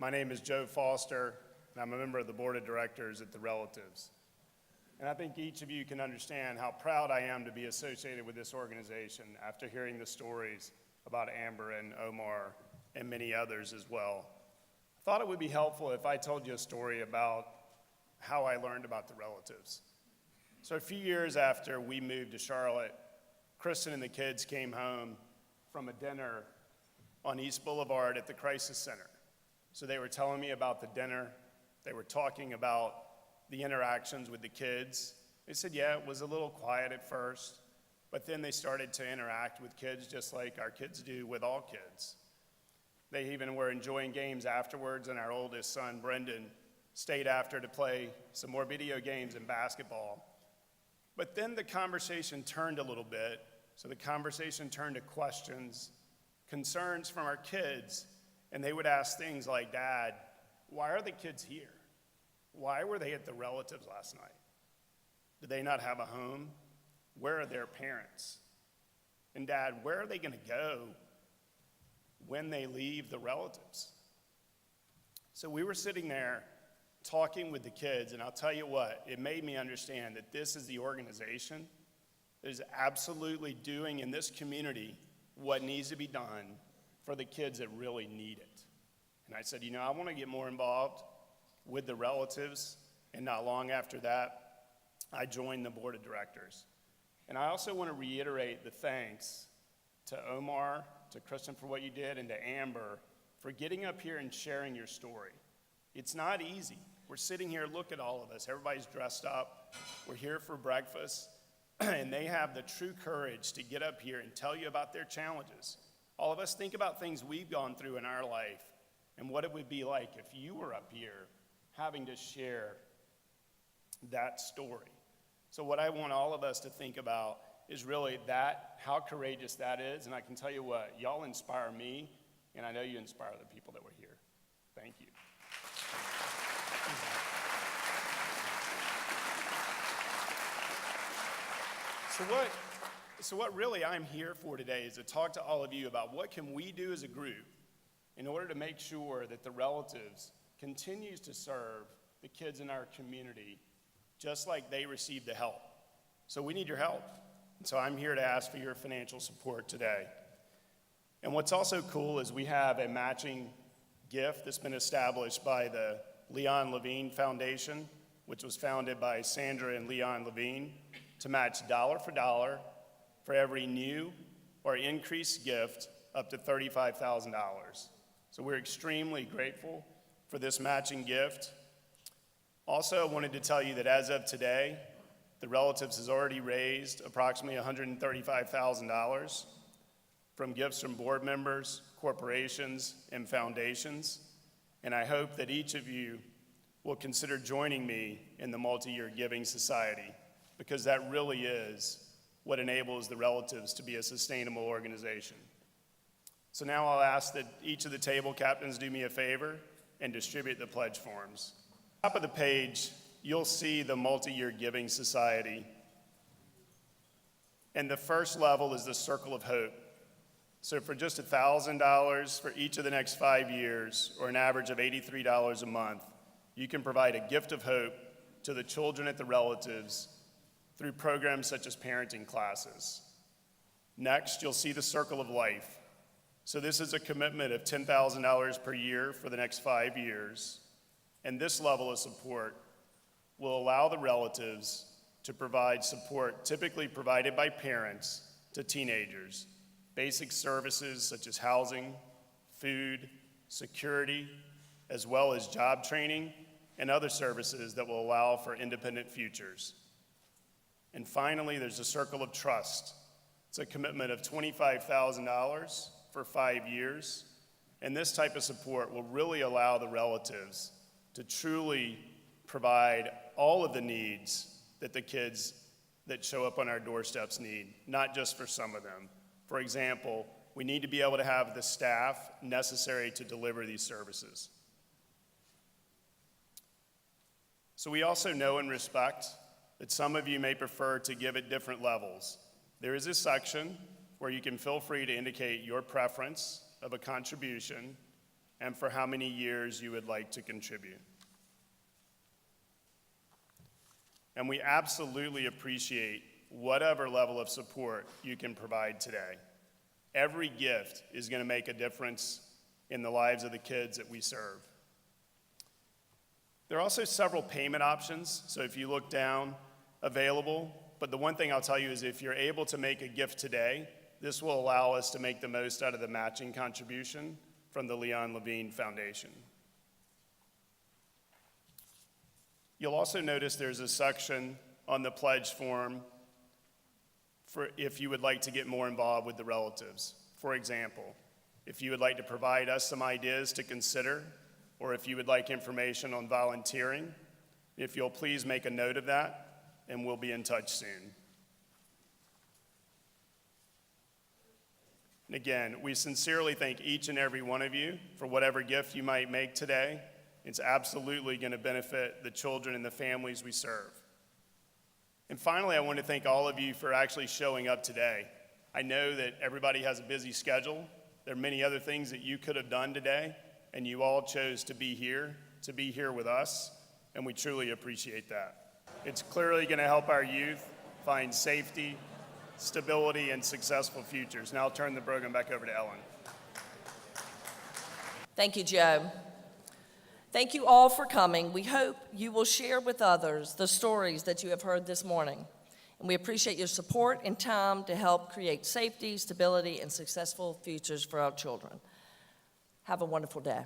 My name is Joe Foster, and I'm a member of the board of directors at The Relatives. And I think each of you can understand how proud I am to be associated with this organization after hearing the stories about Amber and Omar and many others as well. I thought it would be helpful if I told you a story about how I learned about The Relatives. So a few years after we moved to Charlotte, Kristen and the kids came home from a dinner on East Boulevard at the Crisis Center. So they were telling me about the dinner. They were talking about the interactions with the kids. They said, yeah, it was a little quiet at first, but then they started to interact with kids just like our kids do with all kids. They even were enjoying games afterwards, and our oldest son, Brendan, stayed after to play some more video games and basketball. But then the conversation turned a little bit. So the conversation turned to questions, concerns from our kids, and they would ask things like, Dad, why are the kids here? Why were they at The Relatives last night? Did they not have a home? Where are their parents? And Dad, where are they going to go when they leave The Relatives? So we were sitting there talking with the kids, and I'll tell you what, it made me understand that this is the organization that is absolutely doing in this community what needs to be done for the kids that really need it. And I said, I want to get more involved with The Relatives, and not long after that, I joined the board of directors. And I also want to reiterate the thanks to Omar, to Kristen for what you did, and to Amber for getting up here and sharing your story. It's not easy. We're sitting here, look at all of us. Everybody's dressed up. We're here for breakfast. And they have the true courage to get up here and tell you about their challenges. All of us think about things we've gone through in our life and what it would be like if you were up here having to share that story. So what I want all of us to think about is really that, how courageous that is. And I can tell you what, y'all inspire me, and I know you inspire the people that were here. Thank you. So what really I'm here for today is to talk to all of you about what can we do as a group in order to make sure that The Relatives continues to serve the kids in our community just like they receive the help. So we need your help. And so I'm here to ask for your financial support today. And what's also cool is we have a matching gift that's been established by the Leon Levine Foundation, which was founded by Sandra and Leon Levine, to match dollar for every new or increased gift up to $35,000. So we're extremely grateful for this matching gift. Also, I wanted to tell you that as of today, The Relatives has already raised approximately $135,000 from gifts from board members, corporations, and foundations. And I hope that each of you will consider joining me in the Multi-Year Giving Society, because that really is what enables The Relatives to be a sustainable organization. So now I'll ask that each of the table captains do me a favor and distribute the pledge forms. Top of the page, you'll see the Multi-Year Giving Society. And the first level is the Circle of Hope. So for just $1,000 for each of the next 5 years, or an average of $83 a month, you can provide a gift of hope to the children at The Relatives through programs such as parenting classes. Next, you'll see the Circle of Life. So this is a commitment of $10,000 per year for the next 5 years. And this level of support will allow The Relatives to provide support typically provided by parents to teenagers. Basic services such as housing, food, security, as well as job training and other services that will allow for independent futures. And finally, there's a Circle of Trust. It's a commitment of $25,000 for 5 years. And this type of support will really allow The Relatives to truly provide all of the needs that the kids that show up on our doorsteps need, not just for some of them. For example, we need to be able to have the staff necessary to deliver these services. So we also know and respect that some of you may prefer to give at different levels. There is a section where you can feel free to indicate your preference of a contribution, and for how many years you would like to contribute. And we absolutely appreciate whatever level of support you can provide today. Every gift is going to make a difference in the lives of the kids that we serve. There are also several payment options, so if you look down, available. But the one thing I'll tell you is if you're able to make a gift today, this will allow us to make the most out of the matching contribution from the Leon Levine Foundation. You'll also notice there's a section on the pledge form for if you would like to get more involved with the relatives. For example, if you would like to provide us some ideas to consider, or if you would like information on volunteering, if you'll please make a note of that, and we'll be in touch soon. And again, we sincerely thank each and every one of you for whatever gift you might make today. It's absolutely going to benefit the children and the families we serve. And finally, I want to thank all of you for actually showing up today. I know that everybody has a busy schedule. There are many other things that you could have done today, and you all chose to be here with us, and we truly appreciate that. It's clearly going to help our youth find safety, stability, and successful futures. Now I'll turn the program back over to Ellen. Thank you, Joe. Thank you all for coming. We hope you will share with others the stories that you have heard this morning. And we appreciate your support and time to help create safety, stability, and successful futures for our children. Have a wonderful day.